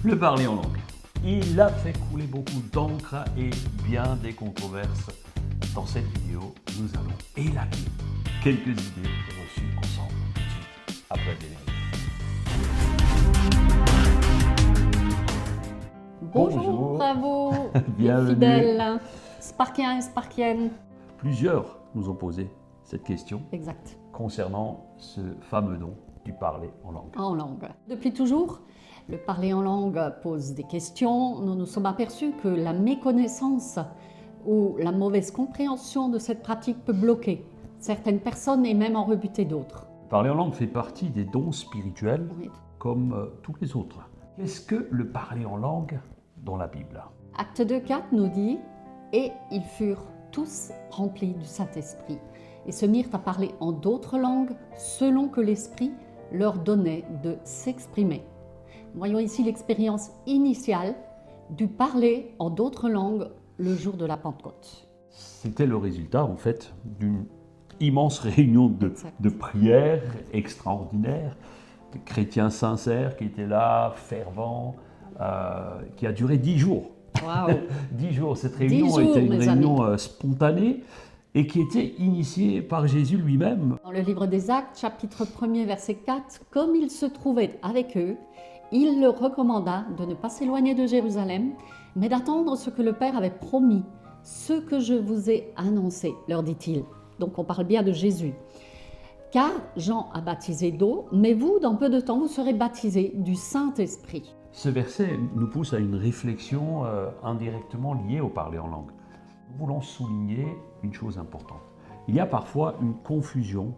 Le parler en langue. Il a fait couler beaucoup d'encre et bien des controverses. Dans cette vidéo, nous allons élaguer quelques idées reçues ensemble, tout de suite après le générique. Bonjour à vous, Bienvenue. fidèles, Sparkiens et Sparkiennes. Plusieurs nous ont posé cette question Exact, concernant ce fameux don du parler en langue. en langue. Depuis toujours, le parler en langue pose des questions. Nous nous sommes aperçus que la méconnaissance ou la mauvaise compréhension de cette pratique peut bloquer certaines personnes et même en rebuter d'autres. Parler en langue fait partie des dons spirituels Oui. comme tous les autres. Qu'est-ce que le parler en langue dans la Bible? Acte 2,4 nous dit « Et ils furent tous remplis du Saint-Esprit et se mirent à parler en d'autres langues selon que l'Esprit leur donnait de s'exprimer. » Voyons ici l'expérience initiale du parler en d'autres langues le jour de la Pentecôte. C'était le résultat en fait d'une immense réunion de prières extraordinaires, de chrétiens sincères qui étaient là, fervents, qui a duré 10 jours. Waouh! 10 jours, cette réunion 10 jours, était une mes réunion spontanée et qui était initiée par Jésus lui-même. Dans le livre des Actes, chapitre 1er, verset 4, « Comme il se trouvait avec eux, il leur recommanda de ne pas s'éloigner de Jérusalem, mais d'attendre ce que le Père avait promis, ce que je vous ai annoncé, leur dit-il. » Donc on parle bien de Jésus. « Car Jean a baptisé d'eau, mais vous, dans peu de temps, vous serez baptisés du Saint-Esprit. » Ce verset nous pousse à une réflexion indirectement liée au parler en langue. Nous voulons souligner une chose importante. Il y a parfois une confusion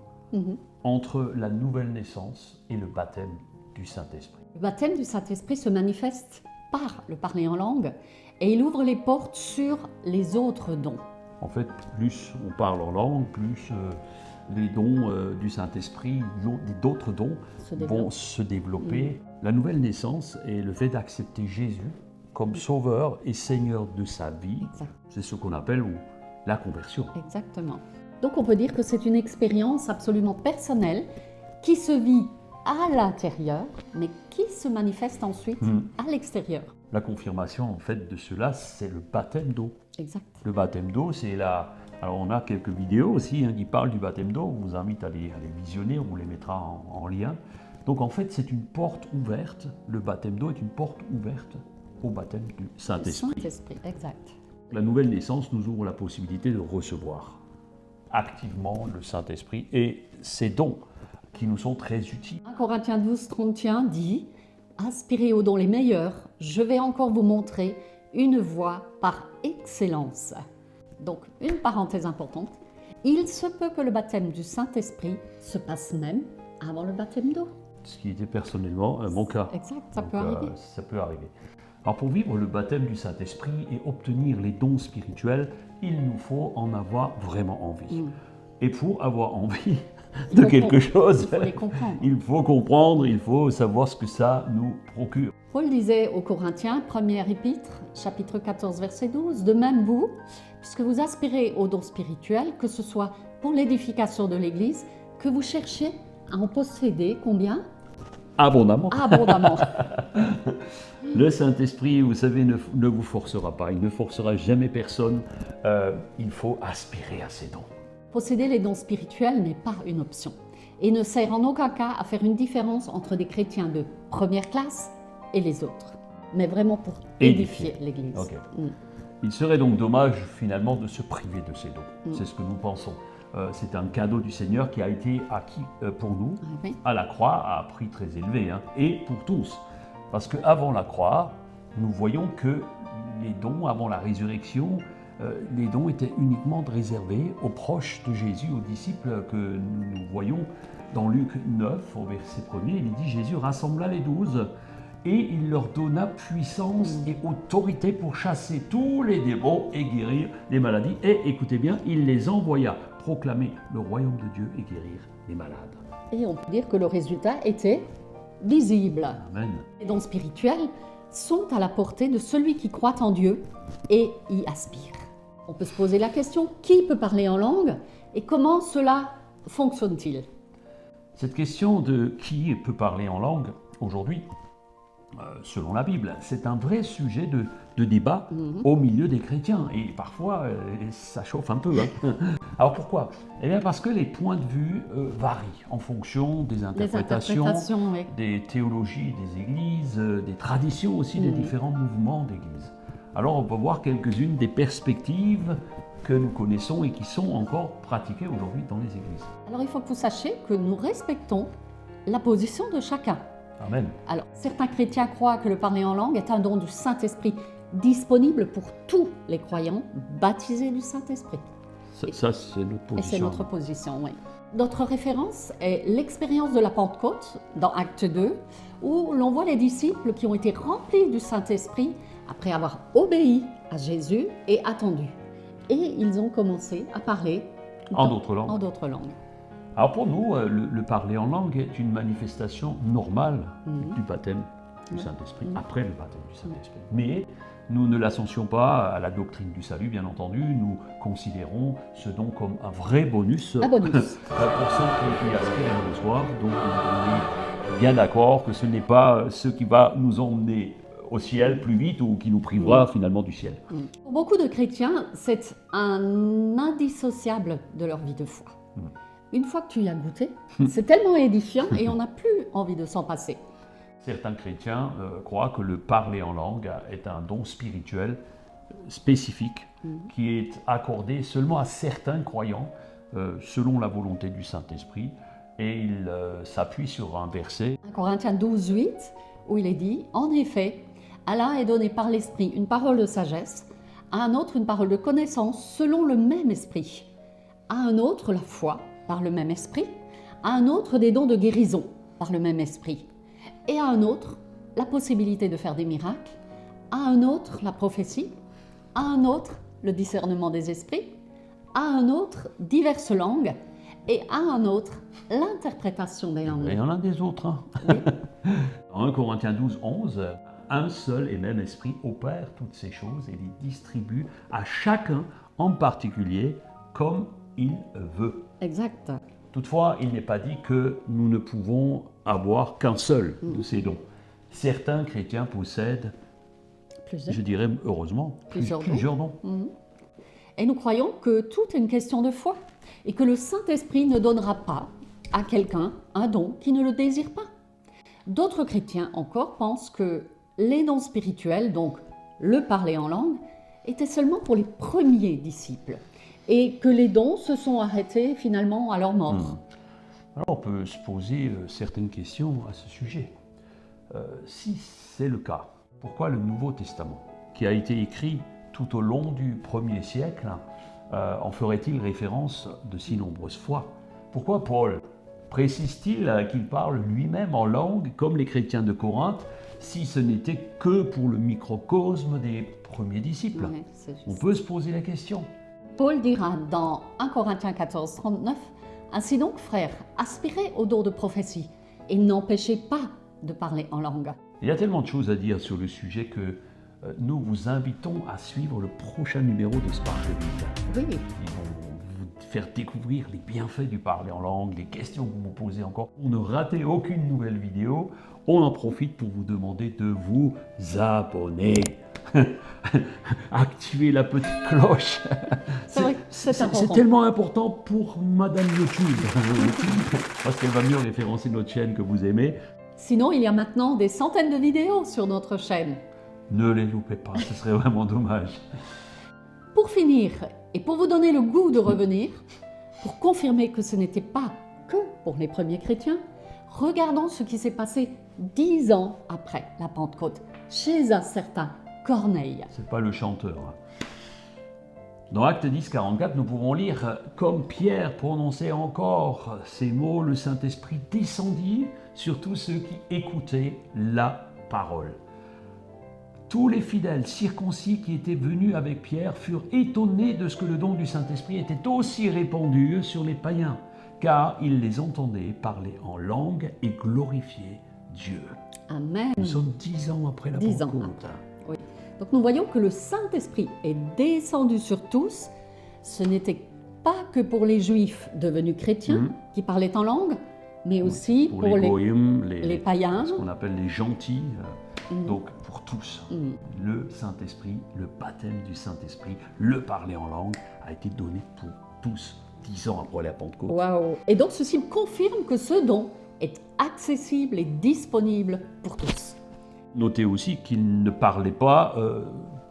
entre la nouvelle naissance et le baptême du Saint-Esprit. Le baptême du Saint-Esprit se manifeste par le parler en langue et il ouvre les portes sur les autres dons. En fait, plus on parle en langue, plus les dons du Saint-Esprit, d'autres dons vont se développer. La nouvelle naissance est le fait d'accepter Jésus comme sauveur et Seigneur de sa vie. Exact. C'est ce qu'on appelle la conversion. Exactement. Donc on peut dire que c'est une expérience absolument personnelle qui se vit à l'intérieur, mais qui se manifeste ensuite à l'extérieur. La confirmation en fait de cela, c'est le baptême d'eau. Exact. Le baptême d'eau, c'est la... Alors on a quelques vidéos aussi qui parlent du baptême d'eau, on vous invite à les visionner, on vous les mettra en lien. Donc en fait c'est une porte ouverte, le baptême d'eau est une porte ouverte au baptême du Saint-Esprit. Saint-Esprit, exact. La nouvelle naissance nous ouvre la possibilité de recevoir activement le Saint-Esprit et ses dons qui nous sont très utiles. 1 Corinthiens 12, 31 dit « Aspirez aux dons les meilleurs, je vais encore vous montrer une voie par excellence. » Donc, une parenthèse importante, il se peut que le baptême du Saint-Esprit se passe même avant le baptême d'eau. Ce qui était personnellement mon cas. Exact, ça Donc, peut arriver. Ça peut arriver. Alors pour vivre le baptême du Saint-Esprit et obtenir les dons spirituels, il nous faut en avoir vraiment envie. Et pour avoir envie de quelque chose, il faut les comprendre. Il faut comprendre, il faut savoir ce que ça nous procure. Paul disait aux Corinthiens, première épître, chapitre 14, verset 12, « De même vous, puisque vous aspirez aux dons spirituels, que ce soit pour l'édification de l'Église, que vous cherchez à en posséder combien ? Abondamment. Abondamment. » Le Saint-Esprit, vous savez, ne vous forcera pas, il ne forcera jamais personne. Il faut aspirer à ces dons. Posséder les dons spirituels n'est pas une option et ne sert en aucun cas à faire une différence entre des chrétiens de première classe et les autres, mais vraiment pour édifier l'Église. Okay. Il serait donc dommage finalement de se priver de ces dons. C'est ce que nous pensons. C'est un cadeau du Seigneur qui a été acquis pour nous à la croix à un prix très élevé et pour tous. Parce qu'avant la croix, nous voyons que les dons, avant la résurrection, les dons étaient uniquement réservés aux proches de Jésus, aux disciples que nous voyons dans Luc 9, au verset 1er. Il dit « Jésus rassembla les 12 et il leur donna puissance et autorité pour chasser tous les démons et guérir les maladies. Et écoutez bien, il les envoya proclamer le royaume de Dieu et guérir les malades. » Et on peut dire que le résultat était visible. Amen. Les dons spirituels sont à la portée de celui qui croit en Dieu et y aspire. On peut se poser la question, qui peut parler en langue et comment cela fonctionne-t-il ? Cette question de qui peut parler en langue aujourd'hui selon la Bible. C'est un vrai sujet de débat au milieu des chrétiens. Et parfois, ça chauffe un peu. Hein. Alors pourquoi? Eh bien parce que les points de vue varient en fonction des interprétations, oui. des théologies des églises, des traditions aussi des différents mouvements d'église. Alors on peut voir quelques-unes des perspectives que nous connaissons et qui sont encore pratiquées aujourd'hui dans les églises. Alors il faut que vous sachiez que nous respectons la position de chacun. Amen. Alors certains chrétiens croient que le parler en langue est un don du Saint-Esprit disponible pour tous les croyants baptisés du Saint-Esprit. Ça c'est notre position. Et c'est notre position, oui. Notre référence est l'expérience de la Pentecôte dans Acte 2, où l'on voit les disciples qui ont été remplis du Saint-Esprit après avoir obéi à Jésus et attendu. Et ils ont commencé à parler en d'autres langues. Alors pour nous, le parler en langue est une manifestation normale du baptême du Saint-Esprit, après le baptême du Saint-Esprit. Mais nous ne l'associons pas à la doctrine du salut, bien entendu. Nous considérons ce don comme un vrai bonus, pour ceux qui aspirent à le recevoir. Donc on est bien d'accord que ce n'est pas ce qui va nous emmener au ciel plus vite ou qui nous privera finalement du ciel. Pour beaucoup de chrétiens, c'est un indissociable de leur vie de foi. Une fois que tu y as goûté, c'est tellement édifiant et on n'a plus envie de s'en passer. Certains chrétiens croient que le parler en langue est un don spirituel spécifique qui est accordé seulement à certains croyants selon la volonté du Saint-Esprit, et il s'appuie sur un verset. 1 Corinthiens 12, 8, où il est dit « En effet, à l'un est donné par l'Esprit une parole de sagesse, à un autre une parole de connaissance selon le même Esprit, à un autre la foi par le même Esprit, à un autre des dons de guérison par le même Esprit, et à un autre la possibilité de faire des miracles, à un autre la prophétie, à un autre le discernement des esprits, à un autre diverses langues, et à un autre l'interprétation des langues. Et il y en a des autres. Hein. Oui. Dans 1 Corinthiens 12, 11, un seul et même esprit opère toutes ces choses et les distribue à chacun en particulier comme il veut. Exact. Toutefois, il n'est pas dit que nous ne pouvons avoir qu'un seul de ces dons. Certains chrétiens possèdent, je dirais heureusement, plusieurs dons. Et nous croyons que tout est une question de foi et que le Saint-Esprit ne donnera pas à quelqu'un un don qui ne le désire pas. D'autres chrétiens encore pensent que les dons spirituels, donc le parler en langue, étaient seulement pour les premiers disciples et que les dons se sont arrêtés finalement à leur mort. Alors on peut se poser certaines questions à ce sujet. Si c'est le cas, pourquoi le Nouveau Testament, qui a été écrit tout au long du 1er siècle, en ferait-il référence de si nombreuses fois? Pourquoi Paul précise-t-il qu'il parle lui-même en langue comme les chrétiens de Corinthe, si ce n'était que pour le microcosme des premiers disciples? Oui, on peut se poser la question. Paul dira dans 1 Corinthiens 14, 39, « Ainsi donc, frères, aspirez au don de prophétie et n'empêchez pas de parler en langue. » Il y a tellement de choses à dire sur le sujet que nous vous invitons à suivre le prochain numéro de Spark de Bible. Oui. Ils vont vous faire découvrir les bienfaits du parler en langue, les questions que vous vous posez encore. Pour ne rater aucune nouvelle vidéo, on en profite pour vous demander de vous abonner. Activez la petite cloche. C'est vrai, c'est important. C'est tellement important pour Madame YouTube. Parce qu'elle va mieux référencer notre chaîne que vous aimez. Sinon, il y a maintenant des centaines de vidéos sur notre chaîne. Ne les loupez pas, ce serait vraiment dommage. Pour finir, et pour vous donner le goût de revenir, pour confirmer que ce n'était pas que pour les premiers chrétiens, regardons ce qui s'est passé 10 ans après la Pentecôte, chez un certain Corneille. C'est pas le chanteur. Dans Acte 10, 44, nous pouvons lire « Comme Pierre prononçait encore ces mots, le Saint-Esprit descendit sur tous ceux qui écoutaient la parole. Tous les fidèles circoncis qui étaient venus avec Pierre furent étonnés de ce que le don du Saint-Esprit était aussi répandu sur les païens, car ils les entendaient parler en langue et glorifier Dieu. » Amen. Nous sommes 10 ans après la Pentecôte. Oui. Donc nous voyons que le Saint-Esprit est descendu sur tous. Ce n'était pas que pour les Juifs devenus chrétiens qui parlaient en langue, mais aussi pour les goïms, les païens. Ce qu'on appelle les gentils. Donc pour tous, le Saint-Esprit, le baptême du Saint-Esprit, le parler en langue a été donné pour tous 10 ans après la Pentecôte. Waouh! Et donc ceci confirme que ce don est accessible et disponible pour tous. Notez aussi qu'il ne parlait pas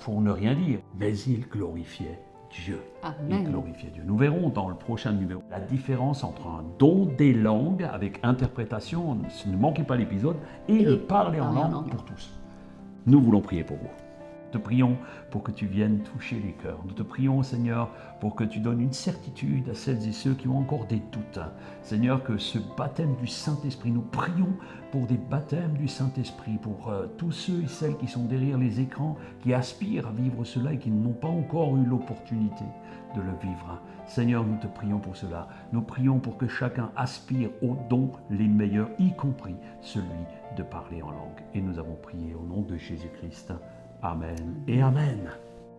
pour ne rien dire, mais il glorifiait Dieu. Amen. Il glorifiait Dieu. Nous verrons dans le prochain numéro la différence entre un don des langues avec interprétation, ne manquez pas l'épisode, et le parler en langue pour tous. Nous voulons prier pour vous. Nous te prions pour que tu viennes toucher les cœurs. Nous te prions, Seigneur, pour que tu donnes une certitude à celles et ceux qui ont encore des doutes. Seigneur, que ce baptême du Saint-Esprit, nous prions pour des baptêmes du Saint-Esprit, pour tous ceux et celles qui sont derrière les écrans, qui aspirent à vivre cela et qui n'ont pas encore eu l'opportunité de le vivre. Seigneur, nous te prions pour cela. Nous prions pour que chacun aspire aux dons les meilleurs, y compris celui de parler en langue. Et nous avons prié au nom de Jésus-Christ. Amen et Amen.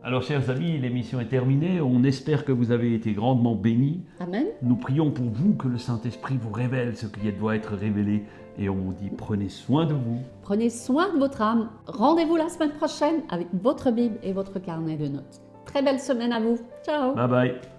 Alors, chers amis, l'émission est terminée. On espère que vous avez été grandement bénis. Amen. Nous prions pour vous que le Saint-Esprit vous révèle ce qui doit être révélé. Et on vous dit, prenez soin de vous. Prenez soin de votre âme. Rendez-vous la semaine prochaine avec votre Bible et votre carnet de notes. Très belle semaine à vous. Ciao. Bye bye.